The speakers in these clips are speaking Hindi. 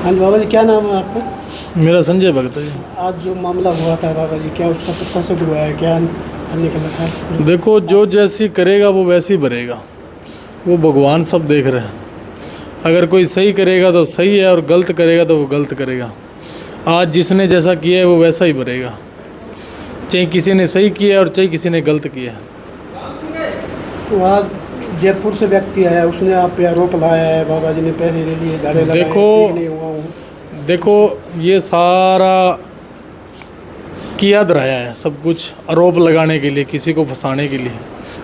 हाँ जी बाबा जी, क्या नाम है आपका? मेरा संजय भगत है। आज जो मामला हुआ था बाबा जी, क्या उसका कुछ सच हुआ है? क्या निकला था? देखो, जो जैसी करेगा वो वैसी भरेगा। वो भगवान सब देख रहे हैं। अगर कोई सही करेगा तो सही है, और गलत करेगा तो वो गलत करेगा। आज जिसने जैसा किया है वो वैसा ही भरेगा, चाहे किसी ने सही किया है और चाहे किसी ने गलत किया है। तो आज जयपुर से व्यक्ति आया, उसने आप पे आरोप लगाया है बाबा जी ने पैसे ले लिए, झाड़े लगाए, ठीक नहीं हुआ हूँ। देखो, ये सारा किया धराया है, सब कुछ आरोप लगाने के लिए, किसी को फंसाने के लिए।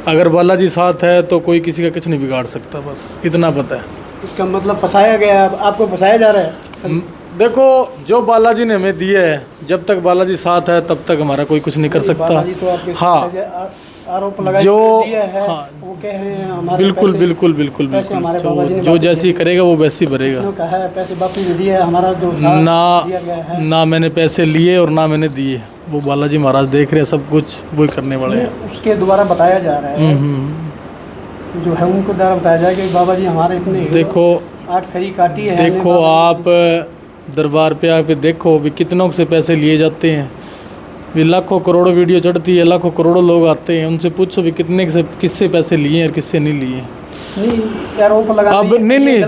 अगर बालाजी साथ है तो कोई किसी का कुछ नहीं बिगाड़ सकता, बस इतना पता है। इसका मतलब फंसाया गया, आपको फंसाया जा रहा है? देखो, जो बालाजी ने हमें दिए है, जब तक बालाजी साथ है तब तक हमारा कोई कुछ नहीं कर सकता। बालाजी तो आपके हाँ, आरोप लगाए जो दिया है, हाँ, वो कह रहे हैं हमारे बिल्कुल पैसे, बिल्कुल बिल्कुल पैसे हमारे बाबा जी ने जो जैसी करेगा वो वैसी भरेगा। उसने कहा है पैसे वापस दे दिए, हमारा जो था दिया गया है। ना मैंने पैसे लिए और ना मैंने दिए, वो बालाजी महाराज देख रहे हैं, सब कुछ वही करने वाले हैं। उसके द्वारा बताया जा रहा है, जो है उनको द्वारा बताया जाए कि बाबा जी हमारे इतने देखो 8 फेरी काटी है। देखो, आप दरबार पे आके देखो भी कितनों से पैसे लिए जाते हैं। भी लाखों करोड़ों वीडियो चढ़ती है, लाखों करोड़ों लोग आते हैं, उनसे पूछो भी कितने से किससे पैसे लिए और किससे नहीं लिए। नहीं आरोप लगा अब नहीं,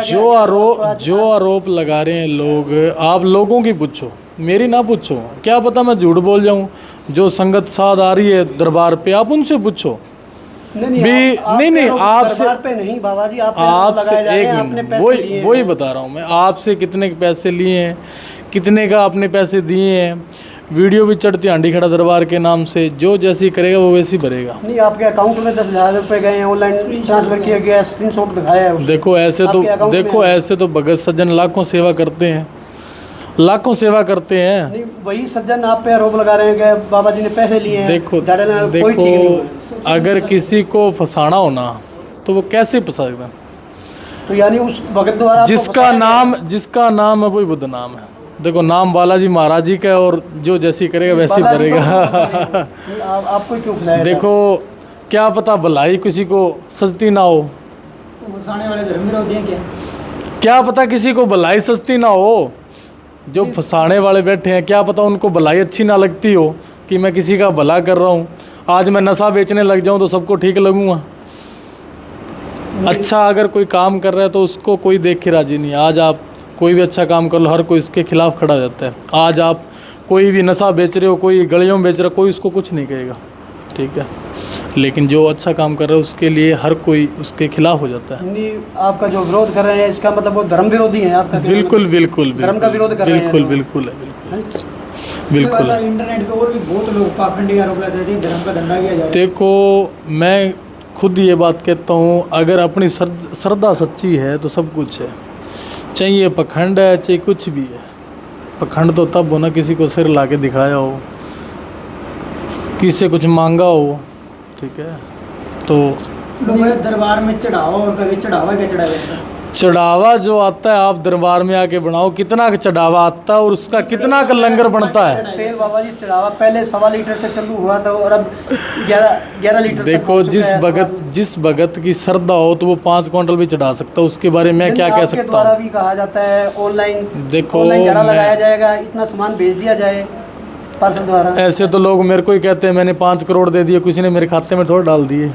जो आरोप लगा रहे हैं लोग, आप लोगों की पूछो, मेरी ना पूछो। क्या पता मैं झूठ बोल जाऊं। जो संगत साध आ रही है दरबार पे, आप उनसे पूछो। नहीं, आपसे पे नहीं बाबा जी, आपसे एक मिनट, वही बता रहा हूँ मैं। आपसे कितने के पैसे लिए हैं, कितने का आपने पैसे दिए हैं। वीडियो भी चढ़ती हांडी खड़ा दरबार के नाम से। जो जैसी करेगा वो वैसी भरेगा। नहीं, आपके अकाउंट में 10,000 रुपए गए हैं, ऑनलाइन ट्रांसफर किया गया, स्क्रीनशॉट दिखाया है। देखो ऐसे तो भगत सज्जन लाखों सेवा करते हैं, लाखों सेवा करते हैं। नहीं, वही सज्जन आप पे आरोप लगा रहे हैं कि बाबा जी ने पैसे लिए हैं। देखो, अगर किसी को फंसाना हो ना तो वो कैसे फंसा सकता? तो यानी उस भगत द्वारा जिसका नाम है वही बुद्ध नाम है। देखो, नाम बालाजी महाराज जी का है, और जो जैसी करेगा वैसी करेगा। आपको क्यों फंसाया? देखो, क्या पता भलाई किसी को सस्ती ना हो। फंसाने वाले धर्म विरोधी हैं क्या पता किसी को भलाई सस्ती ना हो। जो फंसाने वाले बैठे हैं, क्या पता उनको भलाई अच्छी ना लगती हो कि मैं किसी का भला कर रहा हूँ। आज मैं नशा बेचने लग जाऊँ तो सबको ठीक लगूंगा। अच्छा अगर कोई काम कर रहा है तो उसको कोई देख के राजी नहीं। आज आप कोई भी अच्छा काम कर लो, हर कोई उसके खिलाफ खड़ा हो जाता है। आज आप कोई भी नशा बेच रहे हो, कोई गलियों में बेच रहा हो, कोई उसको कुछ नहीं कहेगा, ठीक है। लेकिन जो अच्छा काम कर रहा है उसके लिए हर कोई उसके खिलाफ हो जाता है। नहीं, आपका जो विरोध कर रहे हैं इसका मतलब वो धर्म विरोधी है आपका? बिल्कुल बिल्कुल धर्म का विरोध कर रहे हैं। बिल्कुल बिल्कुल इंटरनेट पे और भी बहुत लोग पाखंडी आरोप लगाते हैं, धर्म का धंधा किया जा रहा है। देखो, मैं खुद ये बात कहता हूँ, अगर अपनी श्रद्धा सच्ची है तो सब कुछ है। चाहे ये पखंड है, चाहे कुछ भी है। पखंड तो तब हो ना किसी को सिर ला के दिखाया हो, किसी से कुछ मांगा हो, ठीक है। तो दरबार में चढ़ावा, और कभी चढ़ावा क्या चढ़ावा? चढ़ावा जो आता है आप दरबार में आके बनाओ, कितना का चढ़ावा आता है और उसका कितना का लंगर बनता है। तेल बाबा जी चढ़ावा पहले 1.25 लीटर से चालू हुआ था और अब 11 लीटर। देखो, जिस भगत की श्रद्धा हो तो वो 5 क्विंटल भी चढ़ा सकता है। उसके बारे में क्या कह सकता हूँ। द्वारा भी कहा जाता है ऑनलाइन, देखो झाड़ा लगाया जाएगा, इतना सामान भेज दिया जाए पार्सल द्वारा। ऐसे तो लोग मेरे को ही कहते हैं मैंने 5 करोड़ दे दिए, किसी ने मेरे खाते में थोड़ा डाल दिए।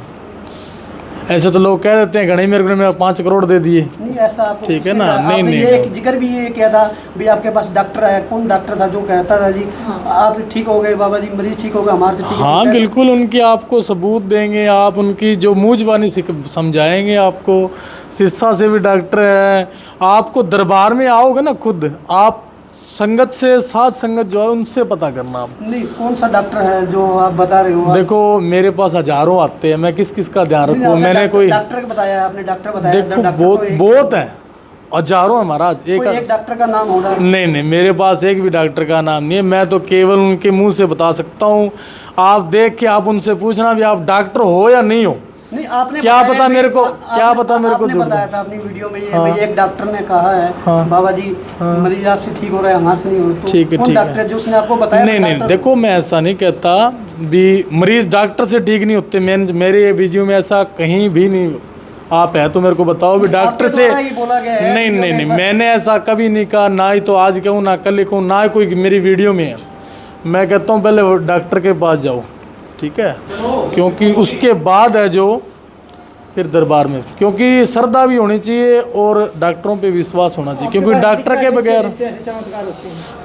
ऐसे तो लोग कह देते हैं घणे मेरे को मेरा 5 करोड़ दे दिए। नहीं, ऐसा आपको ठीक है ना? नहीं एक जिक्र भी ये किया था भी आपके पास डॉक्टर है। कौन डॉक्टर था जो कहता था जी आप ठीक हो गए बाबा जी, मरीज ठीक हो गए हमारे से ठीक? हाँ बिल्कुल, उनकी आपको सबूत देंगे, आप उनकी जो मूंजबानी समझाएंगे। आपको सिरसा से भी डॉक्टर है। आपको दरबार में आओगे ना, खुद आप संगत से साथ संगत जो है उनसे पता करना। आप नहीं, कौन सा डॉक्टर है जो आप बता रहे हो? देखो, मेरे पास हजारों आते हैं, मैं किस का ध्यान रखूँ? मैंने कोई डॉक्टर बताया, आपने डॉक्टर बताया। देखो, बहुत है, हजारों है महाराज। एक डॉक्टर का नाम होगा? नहीं, मेरे पास एक भी डॉक्टर का नाम नहीं है। मैं तो केवल उनके मुंह से बता सकता हूँ। आप देख के आप उनसे पूछना भी आप डॉक्टर हो या नहीं हो। नहीं, आपने क्या पता मेरे को बताया था अपनी वीडियो में ये एक डॉक्टर ने कहा है बाबा जी मरीज आपसे ठीक हो रहा है, हमारे से नहीं हो। तो ठीक है डॉक्टर जो उसने आपको बताया? नहीं, देखो मैं ऐसा नहीं कहता भी मरीज डॉक्टर से ठीक नहीं होते। मेरे वीडियो में ऐसा कहीं भी नहीं आप है तो मेरे को बताओ भी डॉक्टर आपके से। द्वारा ही बोला गया है नहीं वीडियो नहीं में, नहीं, बस। मैंने ऐसा कभी नहीं कहा, ना ही तो आज कहूँ ना कल कहूँ, ना ही कोई मेरी वीडियो में है। मैं कहता हूँ पहले वो डॉक्टर के पास जाओ, ठीक है, क्योंकि उसके बाद है जो फिर दरबार में, क्योंकि श्रद्धा भी होनी चाहिए और डॉक्टरों पे विश्वास होना चाहिए, क्योंकि डॉक्टर के बगैर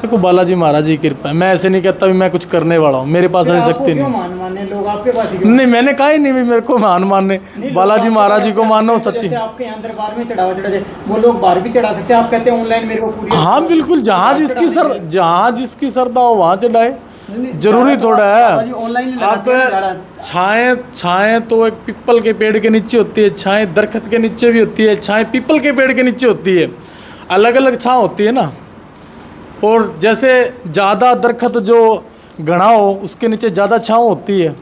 देखो बालाजी महाराज जी की कृपा है। मैं ऐसे नहीं कहता भी मैं कुछ करने वाला हूँ, मेरे पास ऐसी शक्ति नहीं। मानने लोग आपके पास ही क्यों? नहीं मैंने कहा ही नहीं भी मेरे को मान मानने, नहीं, लोग बालाजी आपके महाराज जी पास को मानो जैसे सच्ची। आपके यहाँ दरबार में चढ़ावा चढ़ा जाए, वो लोग बाहर भी चढ़ा सकते हैं, आप कहते हैं ऑनलाइन मेरे को पूरी। हाँ बिल्कुल, जहाँ जिसकी श्रद्धा हो वहाँ चढ़ाए, जरूरी थोड़ा है। ऑनलाइन ही आप लगाते हैं ज़्यादा। छाएं तो एक पीपल के पेड़ के नीचे होती है, छाएं दरख्त के नीचे भी होती है, छाएं पीपल के पेड़ के नीचे होती है, अलग अलग छां होती है ना। और जैसे ज़्यादा दरख्त जो घना हो उसके नीचे ज़्यादा छाँव होती है,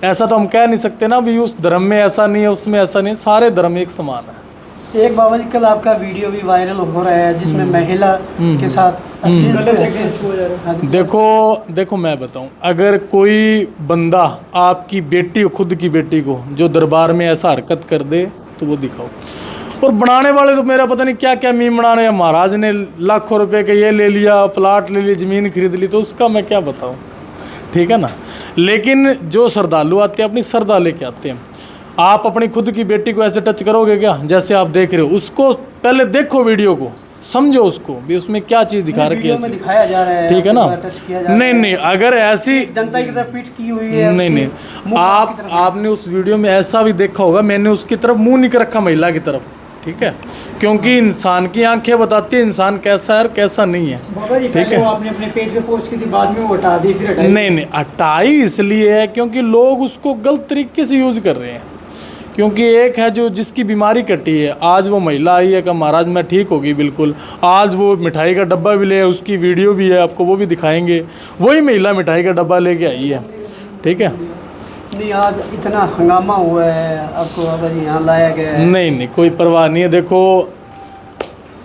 ऐसा तो हम कह नहीं सकते ना भी उस धर्म में ऐसा नहीं है उसमें ऐसा नहीं, सारे धर्म एक समान है। एक बाबा जी कल आपका वीडियो भी वायरल हो रहा है जिसमें महिला के साथ अश्लील हाँ जी। देखो मैं बताऊं, अगर कोई बंदा आपकी बेटी को, खुद की बेटी को जो दरबार में ऐसा हरकत कर दे तो वो दिखाओ। और बनाने वाले तो मेरा पता नहीं क्या क्या मीम बना रहे हैं, महाराज ने लाखों रुपए के ये ले लिया, प्लाट ले लिया, ज़मीन खरीद ली, तो उसका मैं क्या बताऊं, ठीक है ना। लेकिन जो श्रद्धालु आते हैं अपनी श्रद्धा लेके आते हैं। आप अपनी खुद की बेटी को ऐसे टच करोगे क्या जैसे आप देख रहे हो? उसको पहले देखो, वीडियो को समझो, उसको भी उसमें क्या चीज़ दिखा रखी वीडियो में दिखाया जा रहा है, ठीक है ना। टच किया जा रहा नहीं है। नहीं, अगर ऐसी जनता की तरफ पीठ की हुई है, नहीं उसकी नहीं, मुंह आपकी तरफ है। आपने उस वीडियो में ऐसा भी देखा होगा, मैंने उसकी तरफ मुंह नहीं कर रखा, महिला की तरफ, ठीक है, क्योंकि इंसान की आंखें बताती है इंसान कैसा है और कैसा नहीं है। बाबा जी ठीक पहले है। वो आपने अपने पेज पे पोस्ट की थी, बाद में वो हटा दी, फिर हटाई। नहीं नहीं, हटाई इसलिए है क्योंकि लोग उसको गलत तरीके से यूज कर रहे हैं। क्योंकि एक है जो जिसकी बीमारी कटी है, आज वो महिला आई है कि महाराज मैं ठीक होगी बिल्कुल, आज वो मिठाई का डब्बा भी ले, उसकी वीडियो भी है, आपको वो भी दिखाएंगे, वही महिला मिठाई का डब्बा लेके आई है, ठीक है। नहीं आज इतना हंगामा हुआ है, आपको बाबा जी यहाँ लाया गया है। नहीं नहीं, कोई परवाह नहीं है। देखो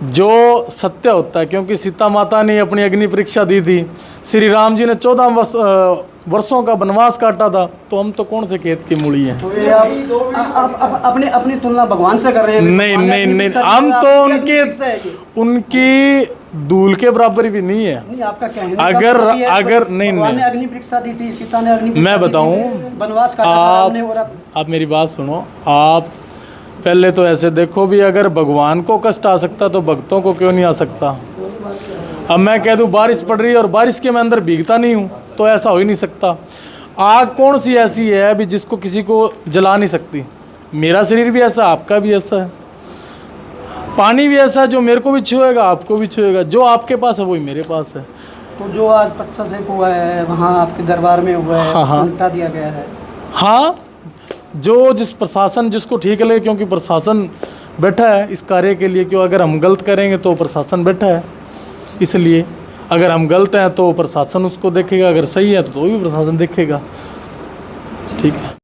जो सत्य होता है, क्योंकि सीता माता ने अपनी अग्नि परीक्षा दी थी, श्री राम जी ने 14 वर्षों का वनवास काटा था, तो हम तो कौन से खेत की मूली हैं। तो ये आप अपने अपनी तुलना भगवान से कर रहे हैं। नहीं नहीं नहीं, हम तो उनकी धूल के बराबर भी नहीं है। नहीं आपका कहने अगर का मतलब ये है, अगर नहीं भगवान ने नहीं, अग्नि परीक्षा दी थी, सीता ने अग्नि परीक्षा मैं दी थी, बताऊं, वनवास काटा था राम ने, और आप मेरी बात सुनो। आप पहले तो ऐसे देखो भी, अगर भगवान को कष्ट आ सकता तो भक्तों को क्यों नहीं आ सकता। अब मैं कह दूं बारिश पड़ रही है और बारिश के मैं अंदर भीगता नहीं हूँ, तो ऐसा हो ही नहीं सकता। आग कौन सी ऐसी है भी जिसको किसी को जला नहीं सकती? मेरा शरीर भी ऐसा, आपका भी ऐसा है। पानी भी ऐसा, जो मेरे को भी छुएगा आपको भी छुएगा, जो आपके पास है वही मेरे पास है। तो जो आज पच्चा से हुआ है वहाँ आपके दरबार में हुआ है, हाँ, हाँ। उल्टा दिया गया है। हाँ, जो जिस प्रशासन जिसको ठीक लगे, क्योंकि प्रशासन बैठा है इस कार्य के लिए, क्यों अगर हम गलत करेंगे तो प्रशासन बैठा है, इसलिए अगर हम गलत हैं तो प्रशासन उसको देखेगा, अगर सही है तो भी प्रशासन देखेगा, ठीक है।